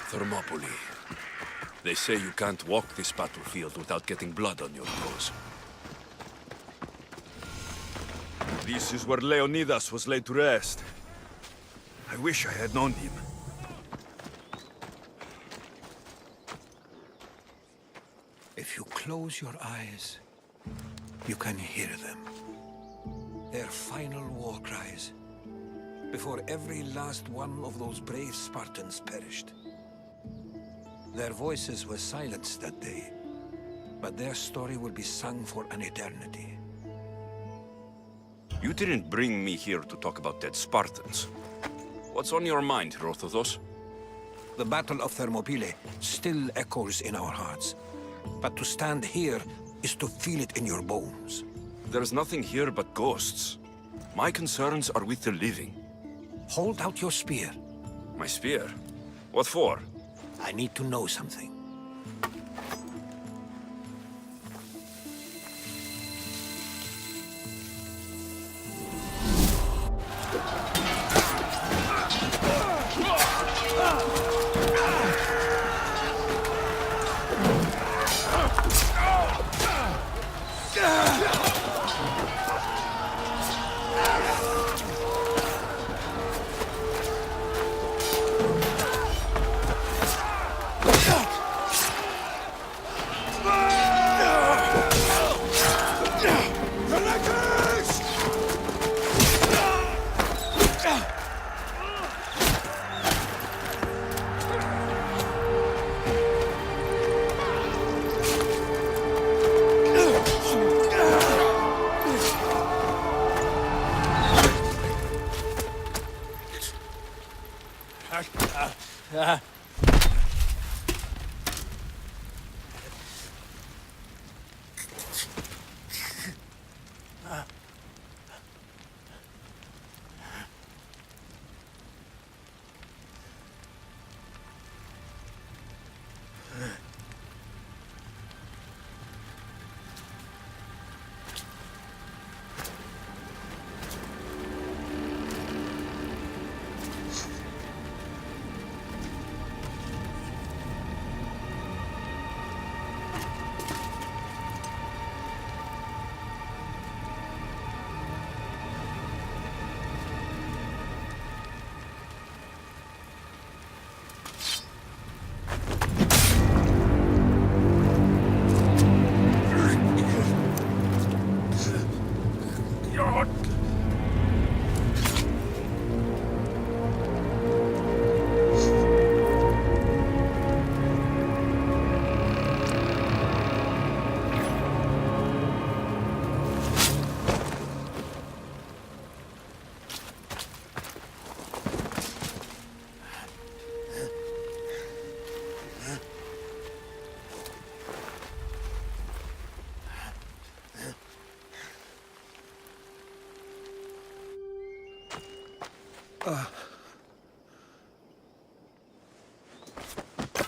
Thermopylae. They say you can't walk this battlefield without getting blood on your toes. This is where Leonidas was laid to rest. I wish I had known him. If you close your eyes, you can hear them. Their final war cries, before every last one of those brave Spartans perished. Their voices were silenced that day, but their story will be sung for an eternity. You didn't bring me here to talk about dead Spartans. What's on your mind, Herodotus? The Battle of Thermopylae still echoes in our hearts. But to stand here is to feel it in your bones. There's nothing here but ghosts. My concerns are with the living. Hold out your spear. My spear? What for? I need to know something.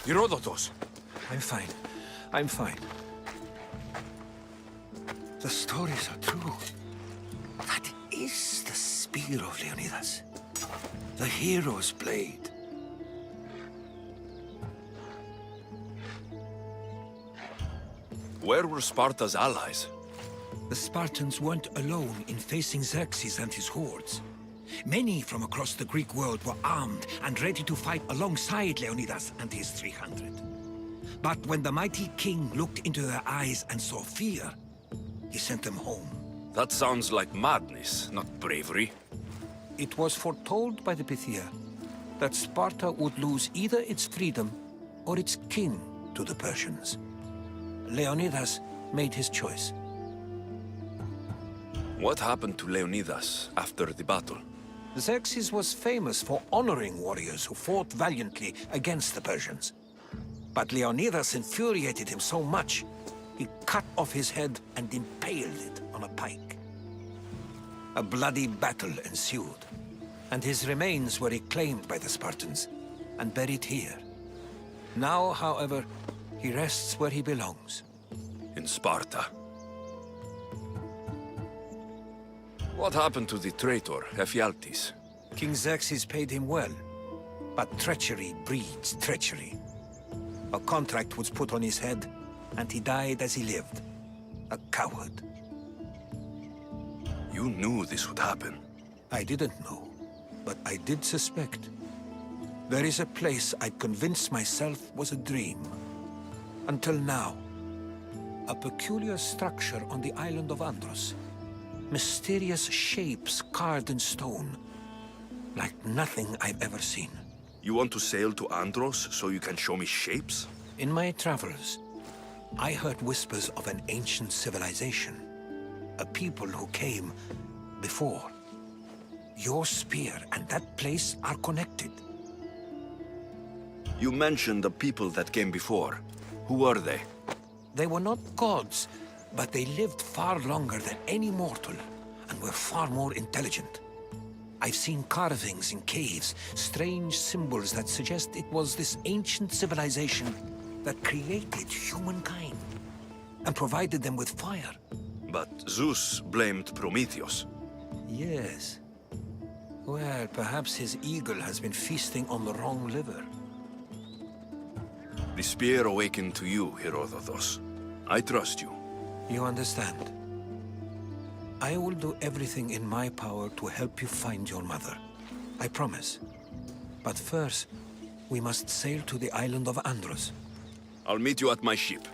Herodotus! I'm fine. I'm fine. The stories are true. That is the spear of Leonidas. The hero's blade. Where were Sparta's allies? The Spartans weren't alone in facing Xerxes and his hordes. Many from across the Greek world were armed and ready to fight alongside Leonidas and his 300. But when the mighty king looked into their eyes and saw fear, he sent them home. That sounds like madness, not bravery. It was foretold by the Pythia that Sparta would lose either its freedom or its king to the Persians. Leonidas made his choice. What happened to Leonidas after the battle? Xerxes was famous for honoring warriors who fought valiantly against the Persians. But Leonidas infuriated him so much, he cut off his head and impaled it on a pike. A bloody battle ensued, and his remains were reclaimed by the Spartans and buried here. Now, however, He rests where he belongs. In Sparta. What happened to the traitor, Ephialtes? King Xerxes paid him well, but treachery breeds treachery. A contract was put on his head, and he died as he lived. A coward. You knew this would happen. I didn't know, but I did suspect. There is a place I'd convinced myself was a dream. Until now. A peculiar structure on the island of Andros. Mysterious shapes carved in stone. Like nothing I've ever seen. You want to sail to Andros so you can show me shapes? In my travels, I heard whispers of an ancient civilization. A people who came before. Your spear and that place are connected. You mentioned the people that came before. Who were they? They were not gods, but they lived far longer than any mortal, and were far more intelligent. I've seen carvings in caves, strange symbols that suggest it was this ancient civilization that created humankind, and provided them with fire. But Zeus blamed Prometheus. Yes. Well, perhaps his eagle has been feasting on the wrong liver. The spear awakened to you, Herodotus. I trust you. You understand? I will do everything in my power to help you find your mother. I promise. But first, we must sail to the island of Andros. I'll meet you at my ship.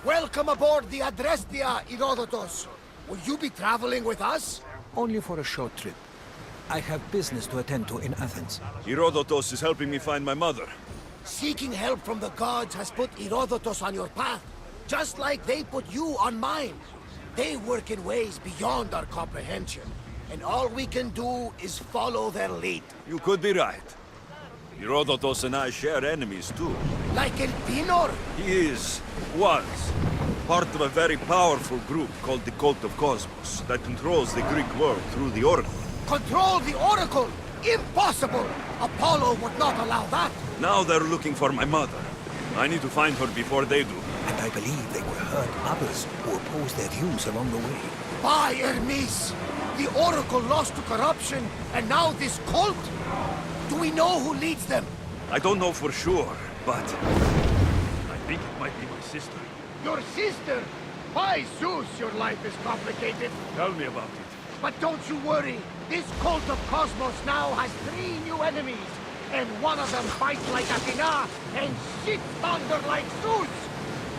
Welcome aboard the Adrestia, Herodotus. Will you be traveling with us? Only for a short trip. I have business to attend to in Athens. Herodotus is helping me find my mother. Seeking help from the gods has put Herodotus on your path, just like they put you on mine. They work in ways beyond our comprehension, and all we can do is follow their lead. You could be right. Herodotus and I share enemies too. Like Elpinor? He was, part of a very powerful group called the Cult of Cosmos that controls the Greek world through the Oracle. Control the Oracle? Impossible! Apollo would not allow that. Now they're looking for my mother. I need to find her before they do. And I believe they will hurt others who oppose their views along the way. By Hermes! The Oracle lost to corruption, and now this cult? Do we know who leads them? I don't know for sure, but I think it might be my sister. Your sister? By Zeus, your life is complicated. Tell me about it. But don't you worry. This cult of Cosmos now has 3 new enemies. And one of them fights like Athena and shits thunder like Zeus.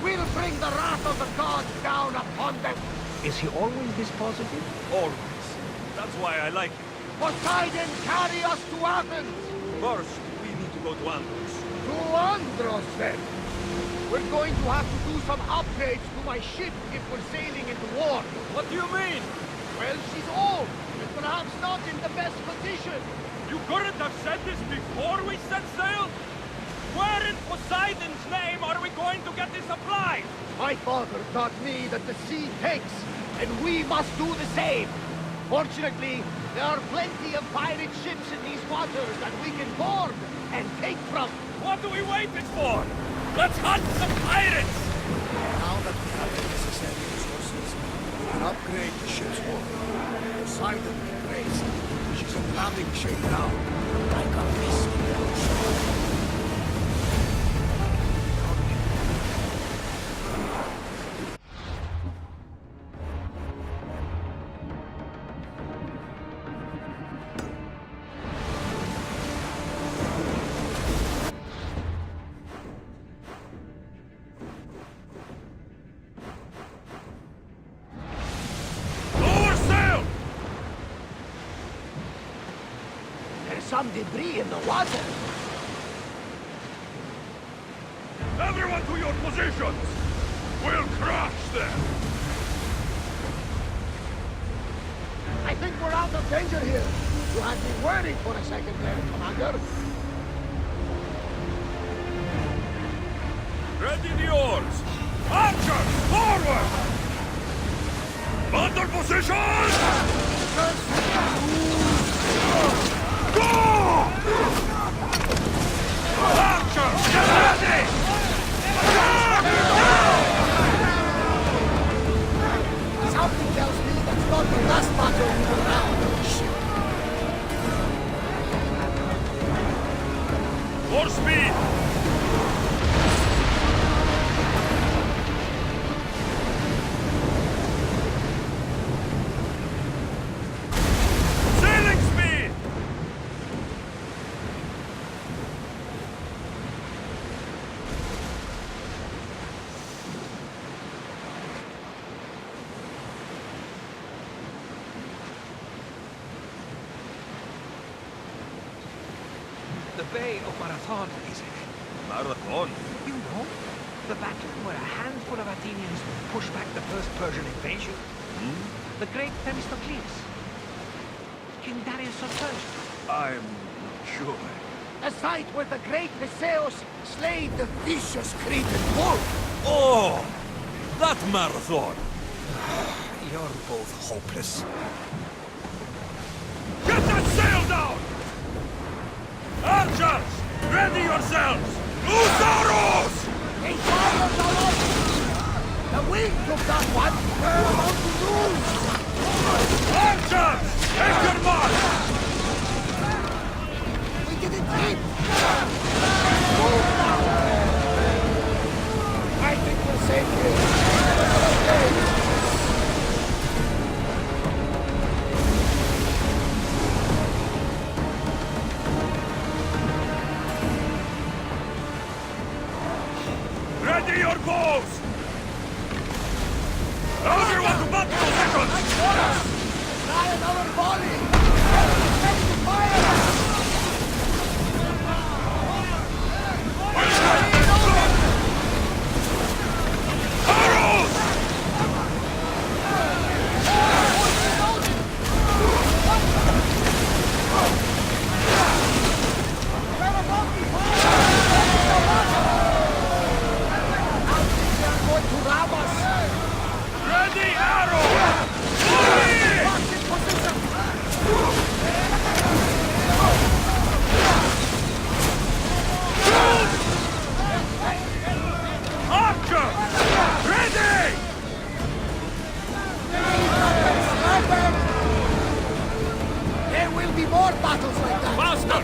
We'll bring the wrath of the gods down upon them. Is he always this positive? Always. That's why I like him. Poseidon, carry us to Athens. First, we need to go to Andros. To Andros, then. We're going to have to do some upgrades to my ship if we're sailing into war. What do you mean? Well, she's old, and perhaps not in the best position. You couldn't have said this before we set sail? Where in Poseidon's name are we going to get the supplies? My father taught me that the sea takes, and we must do the same. Fortunately, there are plenty of pirate ships in these waters that we can board and take from. What are we waiting for? Let's hunt some pirates! Now that we have the necessary resources, we can upgrade the ship's hull. Poseidon be praised. She's in loving shape now, like a mist in the ocean. Some debris in the water. Everyone to your positions! We'll crush them! I think we're out of danger here. You had me worried for a second there, Commander. Ready the oars! Archers, forward! Battle position! Go! Archers, get ready! Something tells me that's not the last battle we will have. More speed! Sailing speed! The Bay of Marathon is it? Marathon? You know, the battle where a handful of Athenians pushed back the first Persian invasion. The great Themistocles. King Darius of Persia. I'm not sure. A sight where the great Theseus slayed the vicious Cretan wolf. Oh! That marathon! You're both hopeless. Get that sail down! Archers! Ready yourselves! Loose arrows! They fired already! The wind took that one! We're about to lose! Archers! Take your mark! We didn't hit! I think we're safe here. Ready your bows! Everyone to battle positions! Try another volley! Ready to fire! Arrows! Going to ram us! Ready arrows! Fire! Locked in position! Archers! Ready! There will be more battles like that! Faster!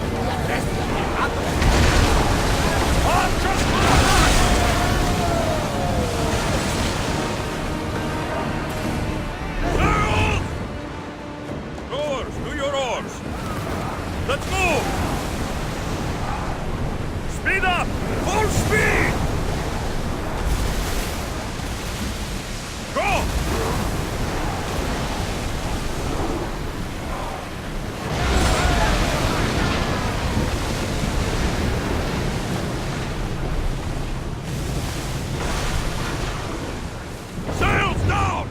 Archers! Sails! Rowers, do your oars! Let's move! Speed up! Full speed! Go! Sails down!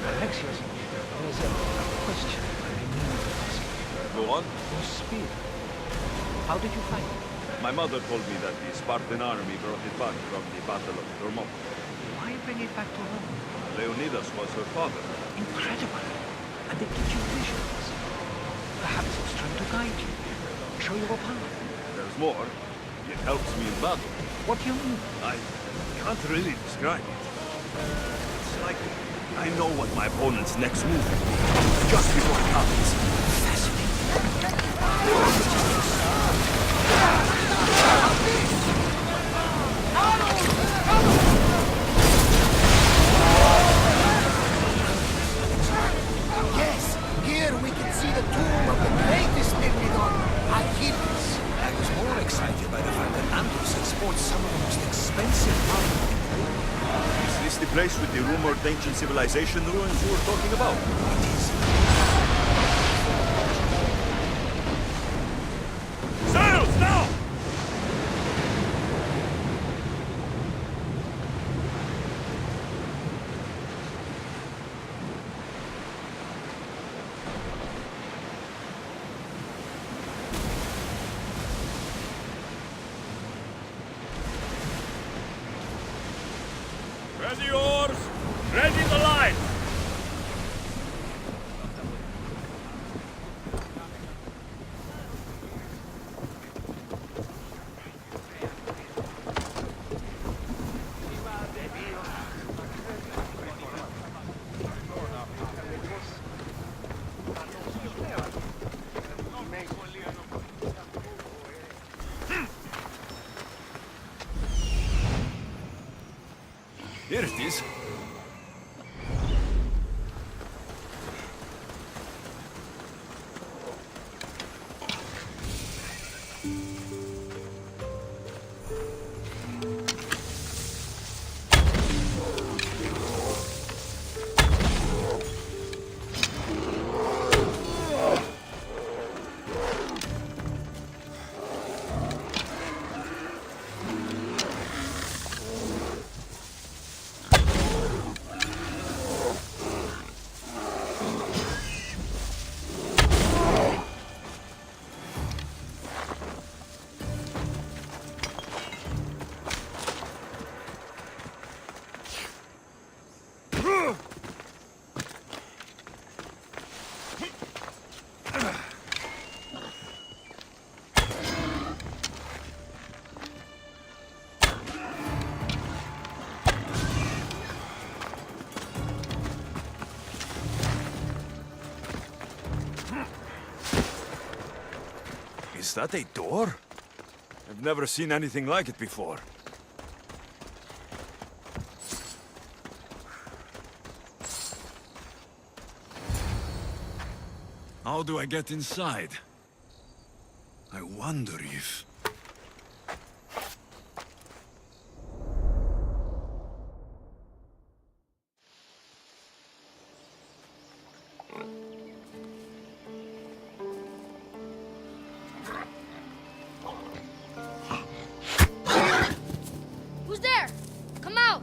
Alexios, there's a question I need to ask you. Go on. Your spear. How did you find it? My mother told me that the Spartan army brought it back from the Battle of Thermopylae. Why bring it back to Rome? Leonidas was her father. Incredible. And it gives you visions. Perhaps it's trying to guide you. Show you a path. There's more. It helps me in battle. What do you mean? I can't really describe it. It's like I know what my opponent's next move will be, just before it happens. Fascinating. Yes, here we can see the tomb of the greatest Myrmidon, Achilles. I was more excited by the fact that Andros had sports some of the most expensive armor. Is this the place with the rumored ancient civilization ruins you were talking about? It is. Sails now! Ready oars, ready the line. Here it is. Is that a door? I've never seen anything like it before. How do I get inside? I wonder if... Who's there? Come out!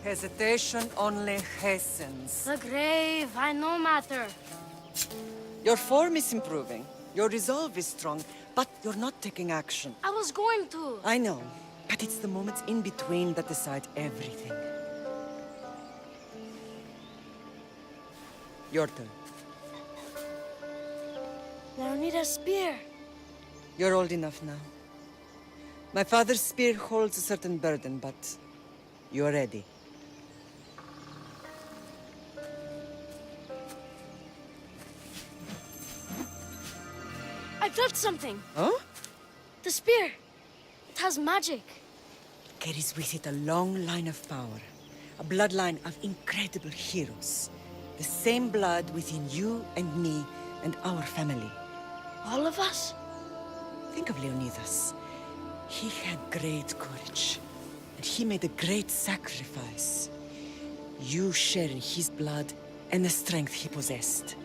Hesitation only hastens. The grave, I no matter. Your form is improving. Your resolve is strong, but you're not taking action. I was going to. I know, but it's the moments in between that decide everything. Your turn. I don't need a spear. You're old enough now. My father's spear holds a certain burden, but you're ready. I felt something. Huh? The spear. It has magic. Carries with it a long line of power. A bloodline of incredible heroes. The same blood within you and me and our family. All of us? Think of Leonidas. He had great courage. And he made a great sacrifice. You share in his blood and the strength he possessed.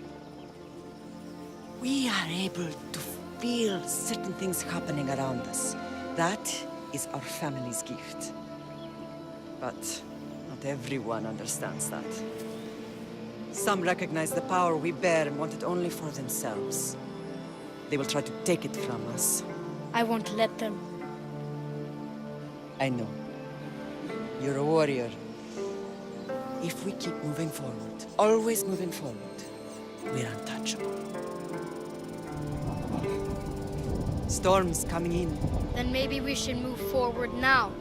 We are able to feel certain things happening around us. That is our family's gift. But not everyone understands that. Some recognize the power we bear and want it only for themselves. They will try to take it from us. I won't let them. I know. You're a warrior. If we keep moving forward, always moving forward, we're untouchable. Storm's coming in. Then maybe we should move forward now.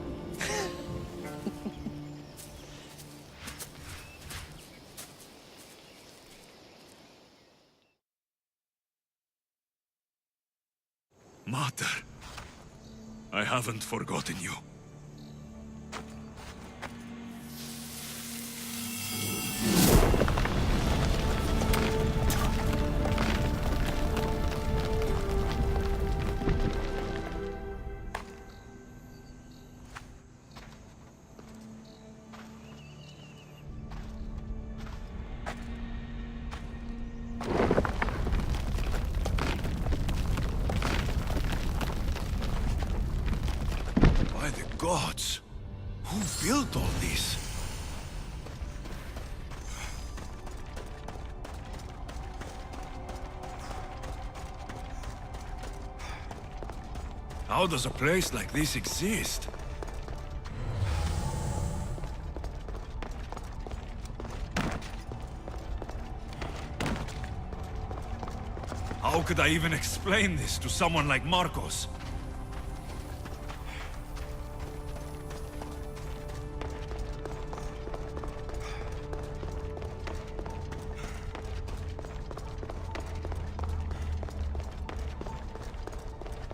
matter. I haven't forgotten you. By the gods! Who built all this? How does a place like this exist? How could I even explain this to someone like Marcos?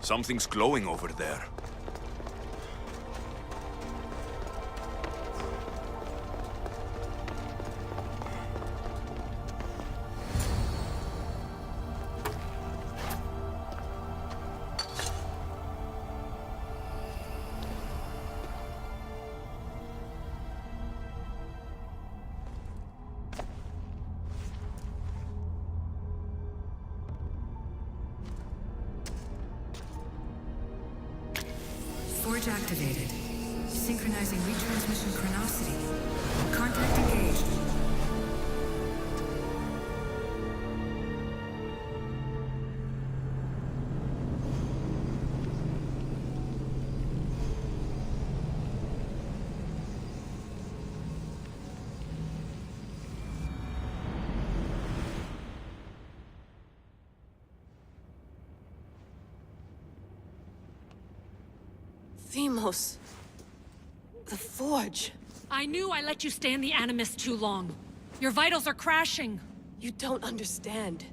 Something's glowing over there. Forge activated. Synchronizing retransmission chronicity. Contact engaged. Themos. The Forge. I knew I let you stay in the Animus too long. Your vitals are crashing. You don't understand.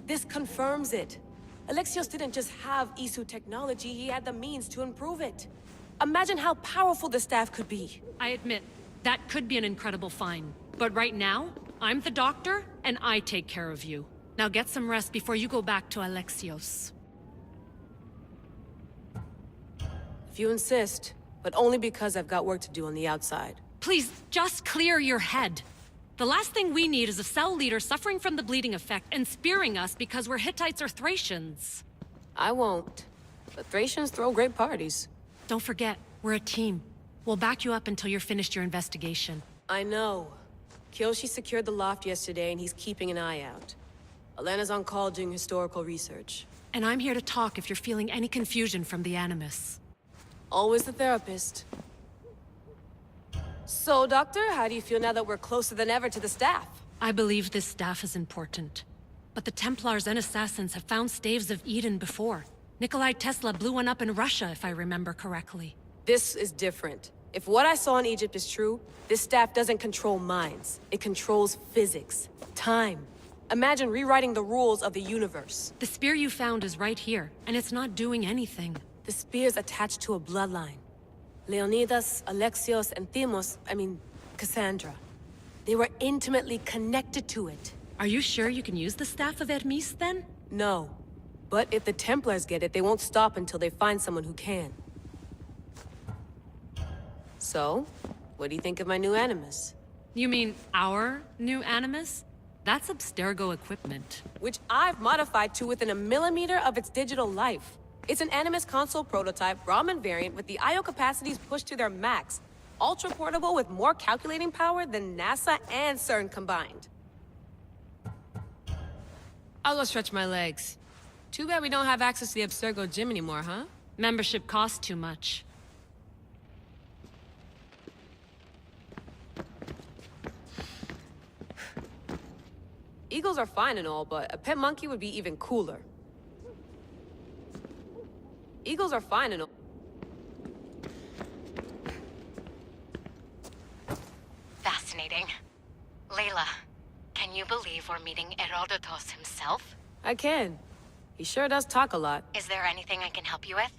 This confirms it. Alexios didn't just have Isu technology, he had the means to improve it. Imagine how powerful the staff could be. I admit, that could be an incredible find. But right now, I'm the doctor, and I take care of you. Now get some rest before you go back to Alexios. If you insist, but only because I've got work to do on the outside. Please, just clear your head. The last thing we need is a cell leader suffering from the bleeding effect and spearing us because we're Hittites or Thracians. I won't. But Thracians throw great parties. Don't forget, we're a team. We'll back you up until you're finished your investigation. I know. Kyoshi secured the loft yesterday and he's keeping an eye out. Elena's on call doing historical research. And I'm here to talk if you're feeling any confusion from the Animus. Always the therapist. So, Doctor, how do you feel now that we're closer than ever to the staff? I believe this staff is important. But the Templars and Assassins have found staves of Eden before. Nikolai Tesla blew one up in Russia, if I remember correctly. This is different. If what I saw in Egypt is true, this staff doesn't control minds. It controls physics, time. Imagine rewriting the rules of the universe. The spear you found is right here, and it's not doing anything. The spear's attached to a bloodline. Leonidas, Alexios, and Cassandra. They were intimately connected to it. Are you sure you can use the Staff of Hermes, then? No. But if the Templars get it, they won't stop until they find someone who can. So, what do you think of my new Animus? You mean our new Animus? That's Abstergo equipment. Which I've modified to within a millimeter of its digital life. It's an Animus console prototype, Raman variant, with the I/O capacities pushed to their max. Ultra-portable with more calculating power than NASA and CERN combined. I'll go stretch my legs. Too bad we don't have access to the Abstergo gym anymore, huh? Membership costs too much. Eagles are fine and all, but a pet monkey would be even cooler. Eagles are fine and all. Fascinating. Layla, can you believe we're meeting Herodotus himself? I can. He sure does talk a lot. Is there anything I can help you with?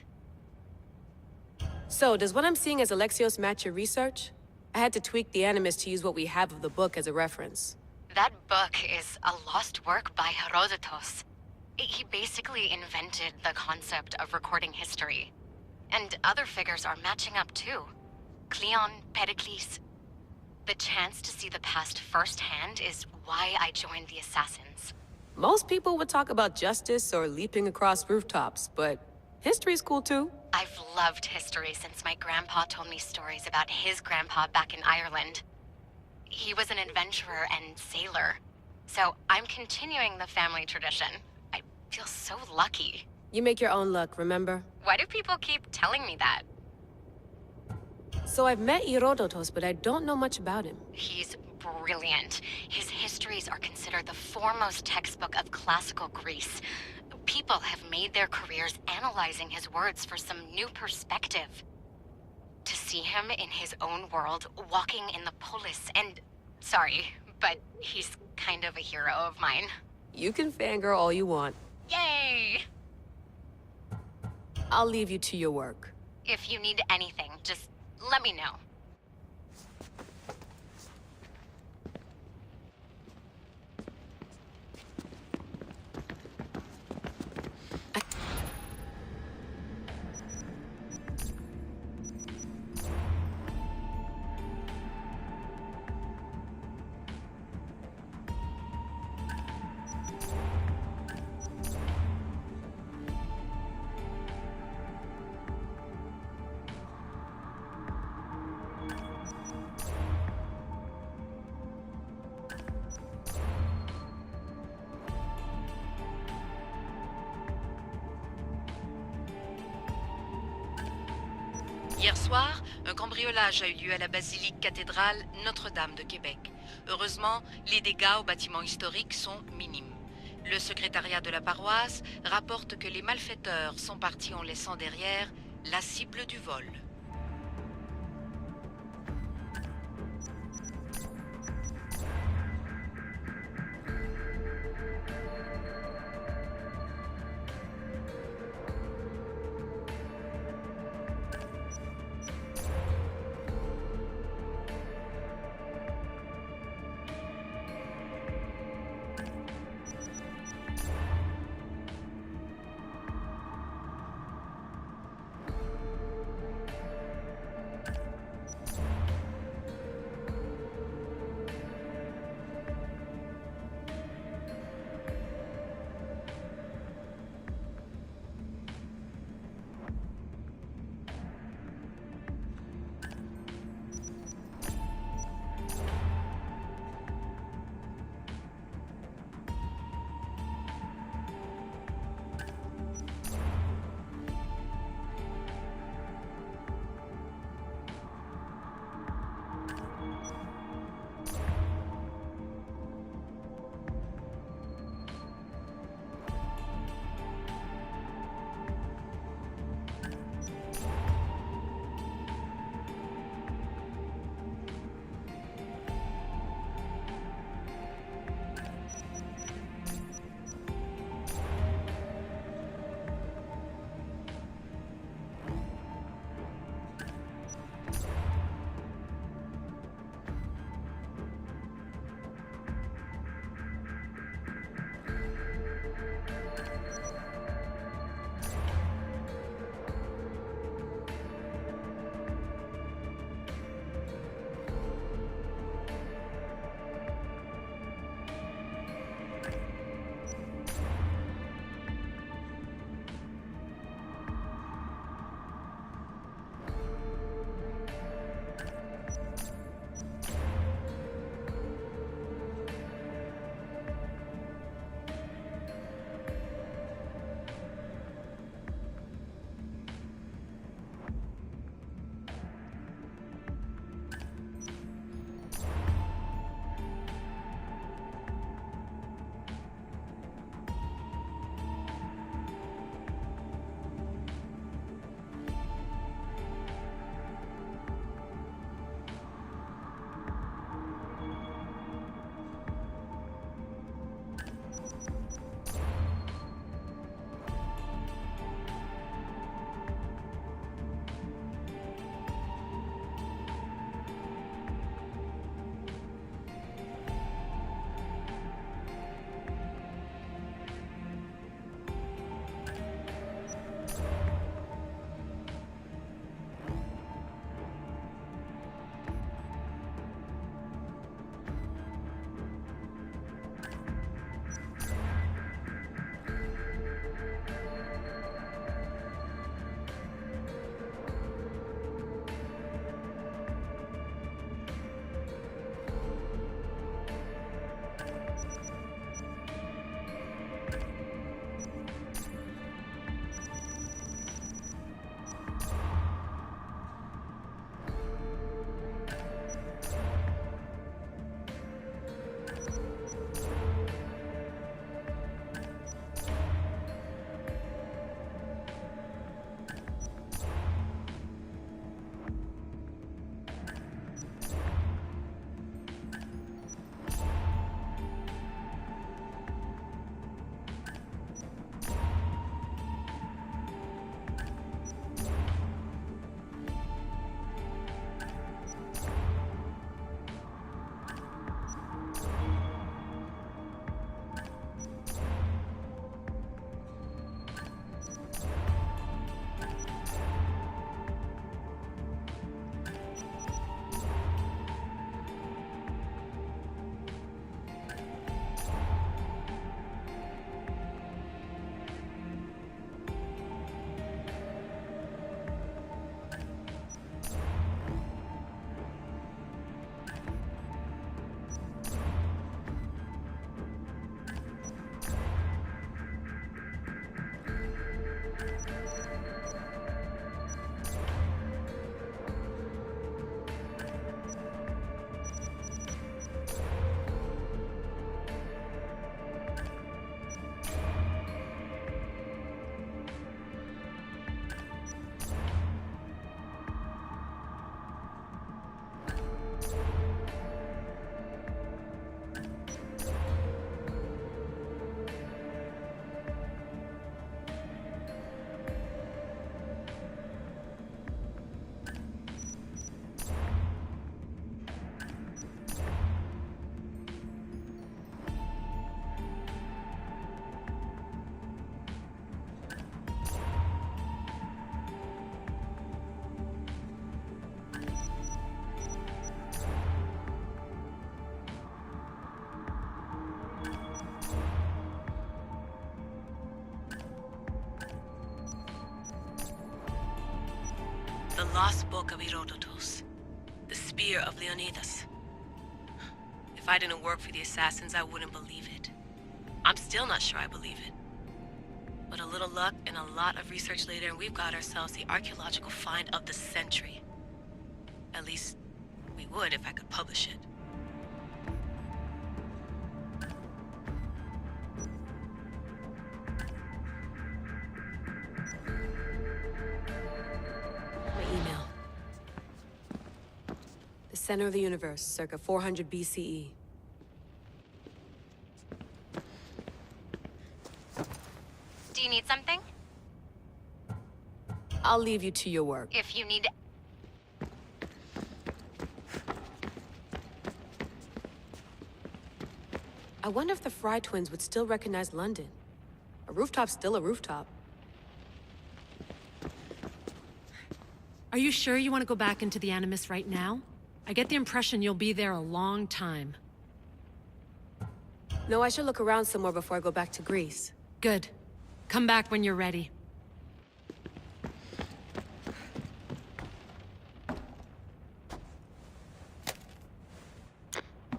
So, does what I'm seeing as Alexios match your research? I had to tweak the Animus to use what we have of the book as a reference. That book is a lost work by Herodotus. He basically invented the concept of recording history. And other figures are matching up too. Cleon, Pericles. The chance to see the past firsthand is why I joined the Assassins. Most people would talk about justice or leaping across rooftops, but history's cool too. I've loved history since my grandpa told me stories about his grandpa back in Ireland. He was an adventurer and sailor. So I'm continuing the family tradition. I feel so lucky. You make your own luck, remember? Why do people keep telling me that? So I've met Herodotus, but I don't know much about him. He's brilliant. His histories are considered the foremost textbook of classical Greece. People have made their careers analyzing his words for some new perspective. To see him in his own world, walking in the polis, and... Sorry, but he's kind of a hero of mine. You can fangirl all you want. Yay! I'll leave you to your work. If you need anything, just let me know. Hier soir, un cambriolage a eu lieu à la basilique cathédrale Notre-Dame de Québec. Heureusement, les dégâts au bâtiment historique sont minimes. Le secrétariat de la paroisse rapporte que les malfaiteurs sont partis en laissant derrière la cible du vol. lost book of Herodotus. The spear of Leonidas. If I didn't work for the assassins, I wouldn't believe it. I'm still not sure I believe it. But a little luck and a lot of research later, and we've got ourselves the archaeological find of the century. At least, we would if I could publish it. My email. The center of the universe, circa 400 BCE. Do you need something? I'll leave you to your work. If you need... I wonder if the Fry twins would still recognize London. A rooftop's still a rooftop. Are you sure you want to go back into the Animus right now? I get the impression you'll be there a long time. No, I should look around somewhere before I go back to Greece. Good. Come back when you're ready.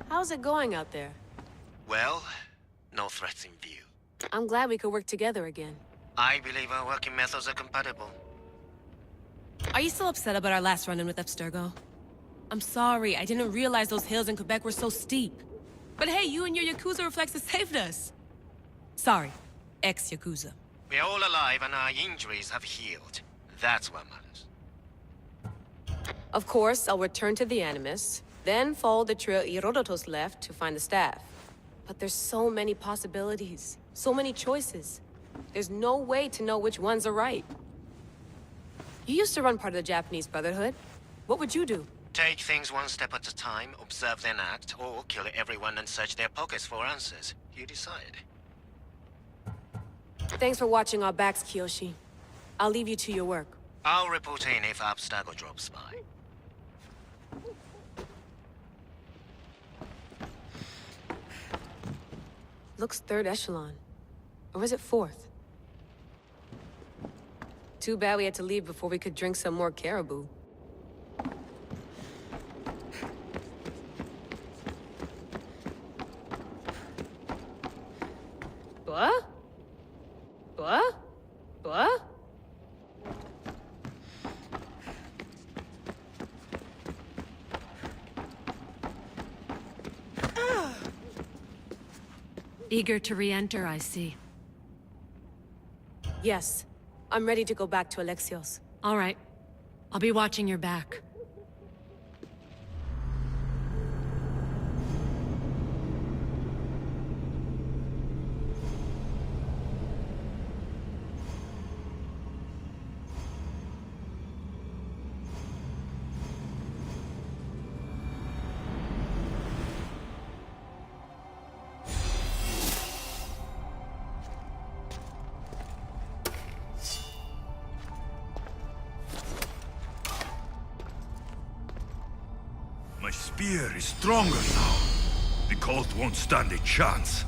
How's it going out there? Well, no threats in view. I'm glad we could work together again. I believe our working methods are compatible. Are you still upset about our last run-in with Abstergo? I'm sorry, I didn't realize those hills in Quebec were so steep. But hey, you and your Yakuza reflexes saved us. Sorry, ex-Yakuza. We're all alive and our injuries have healed. That's what matters. Of course, I'll return to the Animus, then follow the trail Herodotus left to find the staff. But there's so many possibilities, so many choices. There's no way to know which ones are right. You used to run part of the Japanese Brotherhood. What would you do? Take things one step at a time, observe then act, or kill everyone and search their pockets for answers. You decide. Thanks for watching our backs, Kiyoshi. I'll leave you to your work. I'll report in if Abstergo drops by. Looks third echelon. Or is it fourth? Too bad we had to leave before we could drink some more caribou. What? What? What? Eager to re-enter, I see. Yes. I'm ready to go back to Alexios. All right. I'll be watching your back. My spear is stronger now. The cult won't stand a chance.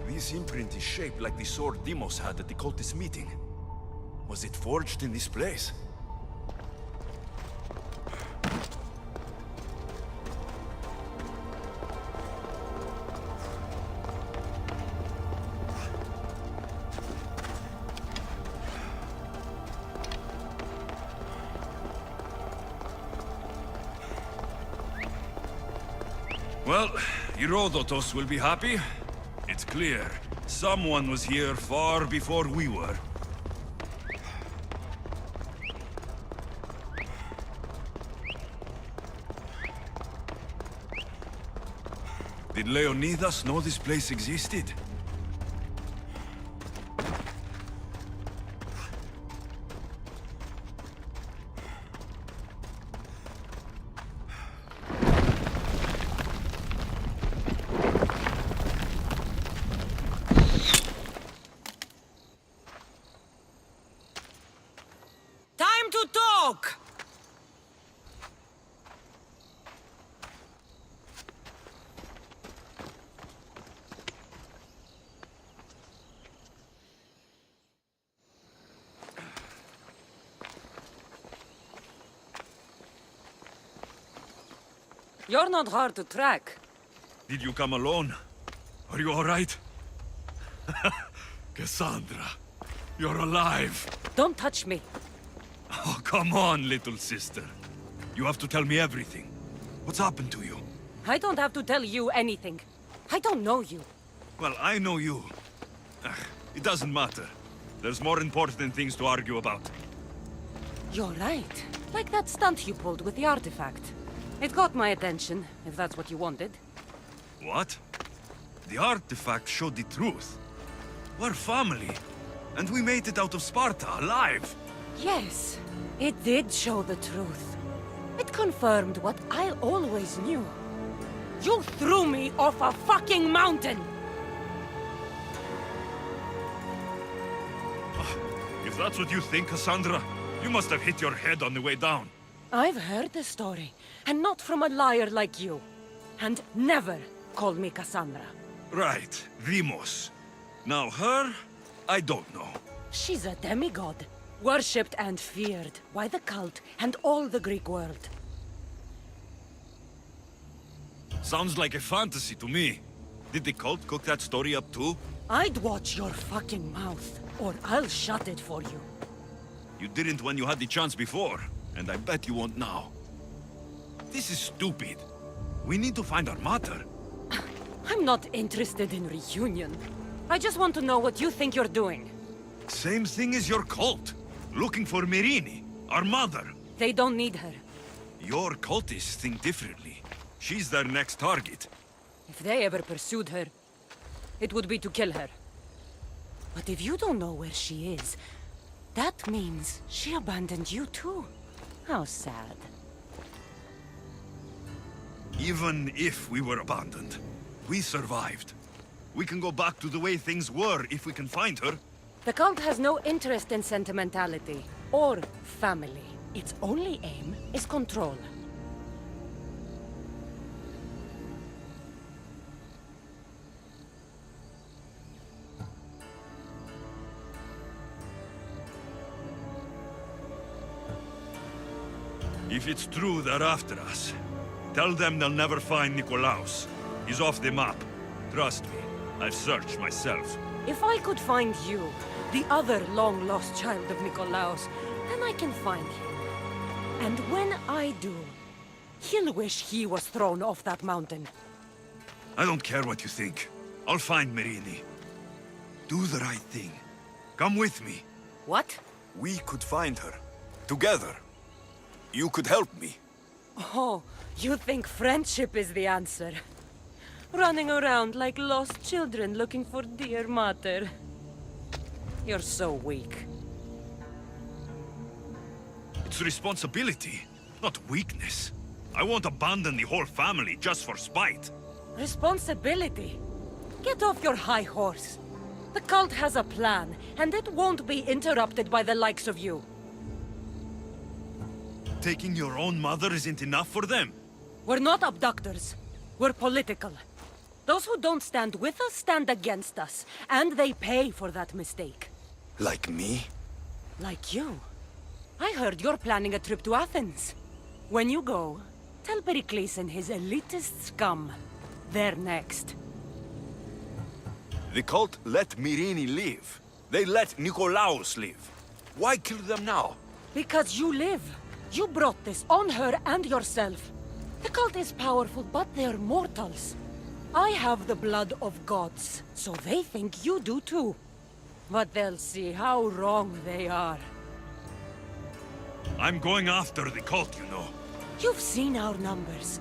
This imprint is shaped like the sword Demos had at the cultist meeting. Was it forged in this place? Well, Herodotus will be happy. It's clear. Someone was here far before we were. Did Leonidas know this place existed? You're not hard to track. Did you come alone? Are you all right? Cassandra, you're alive. Don't touch me. Oh, come on, little sister. You have to tell me everything. What's happened to you? I don't have to tell you anything. I don't know you. Well, I know you. It doesn't matter. There's more important things to argue about. You're right. Like that stunt you pulled with the artifact. It got my attention, if that's what you wanted. What? The artifact showed the truth. We're family. And we made it out of Sparta, alive. Yes, it did show the truth. It confirmed what I always knew. You threw me off a fucking mountain! If that's what you think, Cassandra, you must have hit your head on the way down. I've heard the story, and not from a liar like you. And never call me Cassandra. Right, Demos. Now her, I don't know. She's a demigod, worshipped and feared by the cult and all the Greek world. Sounds like a fantasy to me. Did the cult cook that story up too? I'd watch your fucking mouth, or I'll shut it for you. You didn't when you had the chance before, and I bet you won't now. This is stupid. We need to find our mother. I'm not interested in reunion. I just want to know what you think you're doing. Same thing as your cult. Looking for Mirini, our mother. They don't need her. Your cultists think differently. She's their next target. If they ever pursued her, it would be to kill her. But if you don't know where she is, that means she abandoned you too. How sad. Even if we were abandoned, we survived. We can go back to the way things were if we can find her. The cult has no interest in sentimentality or family. Its only aim is control. If it's true they're after us, tell them they'll never find Nikolaos. He's off the map. Trust me, I've searched myself. If I could find you, the other long-lost child of Nikolaos, then I can find him. And when I do, he'll wish he was thrown off that mountain. I don't care what you think. I'll find Mirini. Do the right thing. Come with me. What? We could find her. Together. You could help me. Oh, you think friendship is the answer? Running around like lost children looking for dear mother. You're so weak. It's responsibility, not weakness. I won't abandon the whole family just for spite. Responsibility? Get off your high horse. The cult has a plan, and it won't be interrupted by the likes of you. Taking your own mother isn't enough for them. We're not abductors. We're political. Those who don't stand with us stand against us, and they pay for that mistake. Like me? Like you. I heard you're planning a trip to Athens. When you go, tell Pericles and his elitist scum. They're next. The cult let Mirini live. They let Nikolaos live. Why kill them now? Because you live. You brought this on her and yourself. The cult is powerful, but they're mortals. I have the blood of gods, so they think you do too. But they'll see how wrong they are. I'm going after the cult, you know. You've seen our numbers.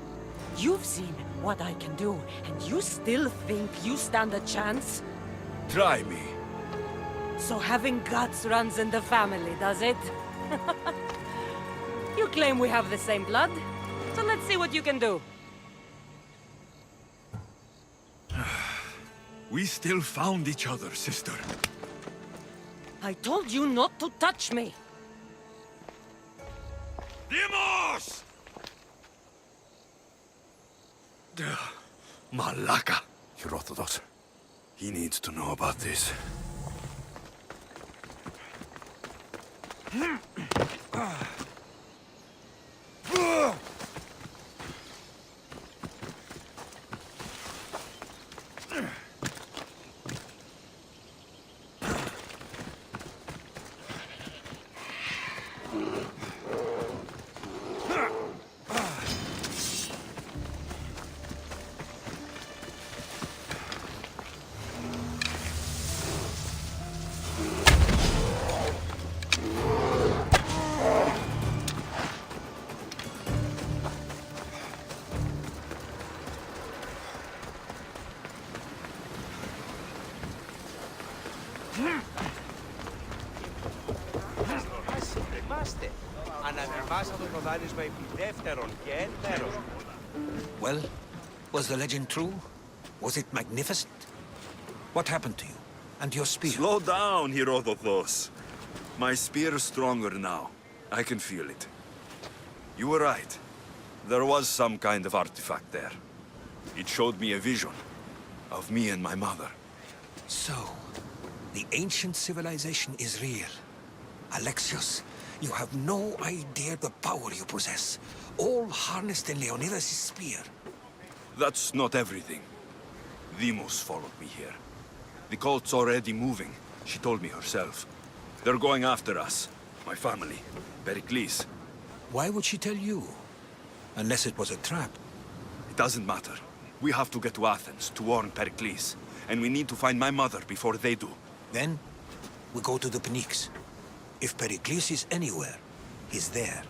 You've seen what I can do, and you still think you stand a chance? Try me. So having guts runs in the family, does it? You claim we have the same blood, so let's see what you can do. We still found each other, sister. I told you not to touch me! Demos! Malaka. Herodotus. He needs to know about this. Θυμάστε. Αναβιβάσαμε το δάνεισμα επί δεύτερον και εν μέρος. Well, was the legend true? Was it magnificent? What happened to you? And your spear? Slow down, Herodotos. My spear is stronger now. I can feel it. You were right. There was some kind of artifact there. It showed me a vision of me and my mother. So, the ancient civilization is real. Alexios, you have no idea the power you possess. All harnessed in Leonidas' spear. That's not everything. Demos followed me here. The cult's already moving, she told me herself. They're going after us. My family. Pericles. Why would she tell you? Unless it was a trap. It doesn't matter. We have to get to Athens to warn Pericles. And we need to find my mother before they do. Then, we go to the Pnyx. If Pericles is anywhere, he's there.